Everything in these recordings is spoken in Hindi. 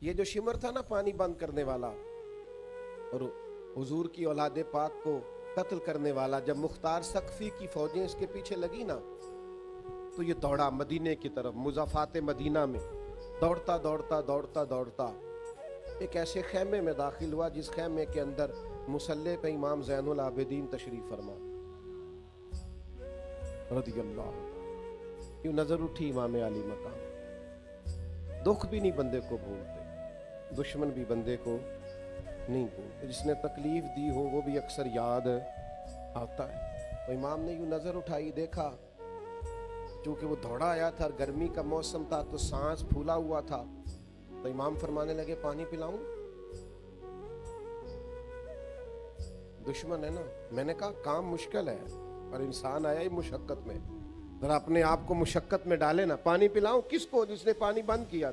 ये जो शिमर था ना पानी बंद करने वाला और हुजूर की औलादे पाक को कत्ल करने वाला, जब मुख्तार सकफी की फौजें इसके पीछे लगी ना तो ये दौड़ा मदीने की तरफ, मुज़ाफात मदीना में दौड़ता दौड़ता दौड़ता दौड़ता एक ऐसे खेमे में दाखिल हुआ जिस खेमे के अंदर मुसल्ले पे इमाम ज़ैनुल आबिदीन तशरीफ फरमा रज़ियल्लाहु। यूं नजर उठी इमाम अली मकाम। दुख भी नहीं बंदे को भूलते, दुश्मन भी बंदे को नहीं भूलते, जिसने तकलीफ दी हो वो भी अक्सर याद आता है। तो इमाम ने यूं नजर उठाई, देखा चूंकि वो दौड़ा आया था, गर्मी का मौसम था तो सांस फूला हुआ था, तो इमाम फरमाने लगे पानी पिलाऊं? दुश्मन है ना। मैंने कहा काम मुश्किल है और इंसान आया ही मुशक्कत में, जरा अपने आप को मुशक्कत में डाले ना। पानी पिलाऊं किसको जिसने पानी बंद किया?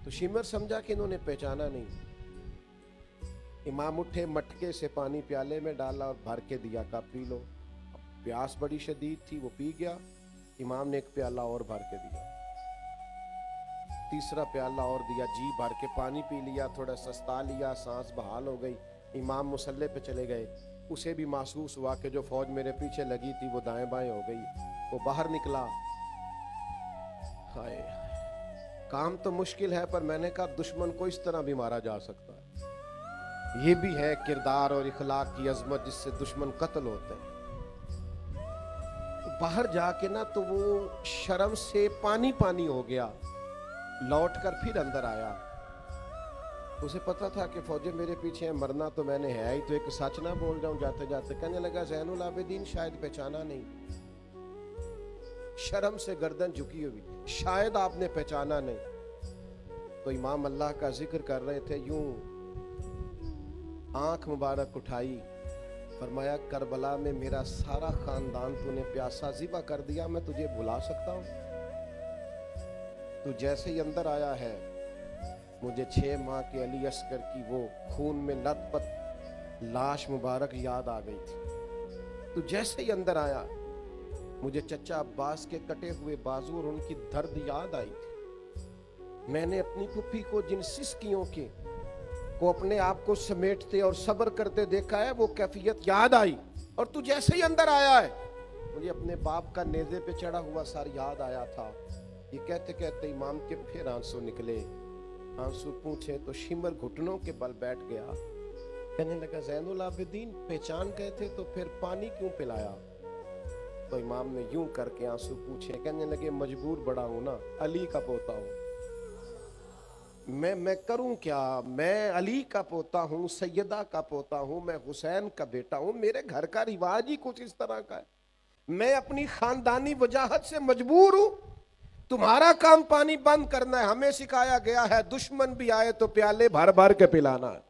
तो शिमर समझा कि इन्होंने पहचाना नहीं। इमाम उठे, मटके से पानी प्याले में डाला और भर के दिया, का पी लो। प्यास बड़ी शदीद थी, वो पी गया। इमाम ने एक प्याला और भर के दिया, तीसरा प्याला और दिया, जी भर के पानी पी लिया, थोड़ा सस्ता लिया, सांस बहाल हो गई। इमाम मुसल्ले पे चले गए। उसे भी महसूस हुआ कि जो फौज मेरे पीछे लगी थी वो दाएं बाएं हो गई। वो बाहर निकला। हाय, काम तो मुश्किल है, पर मैंने कहा दुश्मन को इस तरह भी मारा जा सकता है। ये भी है किरदार और इखलाक की अजमत जिससे दुश्मन कत्ल होते हैं। बाहर जाके ना तो वो शर्म से पानी पानी हो गया, लौट कर फिर अंदर आया। उसे पता था कि फौजें मेरे पीछे हैं, मरना तो मैंने है ही, तो एक सच ना बोल जाऊं जाते जाते। कहने लगा ज़ैनुल आबिदीन शायद पहचाना नहीं, शर्म से गर्दन झुकी हुई, शायद आपने पहचाना नहीं। तो इमाम अल्लाह का जिक्र कर रहे थे, यूं आंख मुबारक उठाई, फरमाया करबला में मेरा सारा खानदान तूने प्यासा ज़िबा कर दिया, मैं तुझे भुला सकता हूं? तू जैसे ही अंदर आया है मुझे 6 माह के अली अस्कर की वो खून में लथपथ लाश मुबारक याद आ गई थी। तू जैसे ही अंदर आया मुझे चचा अब्बास के कटे हुए बाजू और उनकी दर्द याद आई थी। मैंने अपनी फुफी को जिन सिसकियों के को अपने आप को समेटते और सब्र करते देखा है, वो कैफियत याद आई। और तू जैसे ही अंदर आया है मुझे अपने बाप का नेज़े पे चढ़ा हुआ सर याद आया था। ये कहते कहते इमाम के फिर आंसू निकले। आंसू पूछे तो शिमर घुटनों के बल बैठ गया। कहने लगा ज़ैनुल आबिदीन पहचान गए थे तो फिर पानी क्यों पिलाया? तो इमाम ने यूं करके आंसू पूछे। कहने लगे मजबूर बड़ा हूं ना, अली का पोता हूं, मैं करूं क्या? मैं अली का पोता हूं, सैयदा का पोता हूं, मैं हुसैन का बेटा हूं, मेरे घर का रिवाज ही कुछ इस तरह का है। मैं अपनी खानदानी वजाहत से मजबूर हूं। तुम्हारा काम पानी बंद करना है। हमें सिखाया गया है दुश्मन भी आए तो प्याले भर भर के पिलाना है।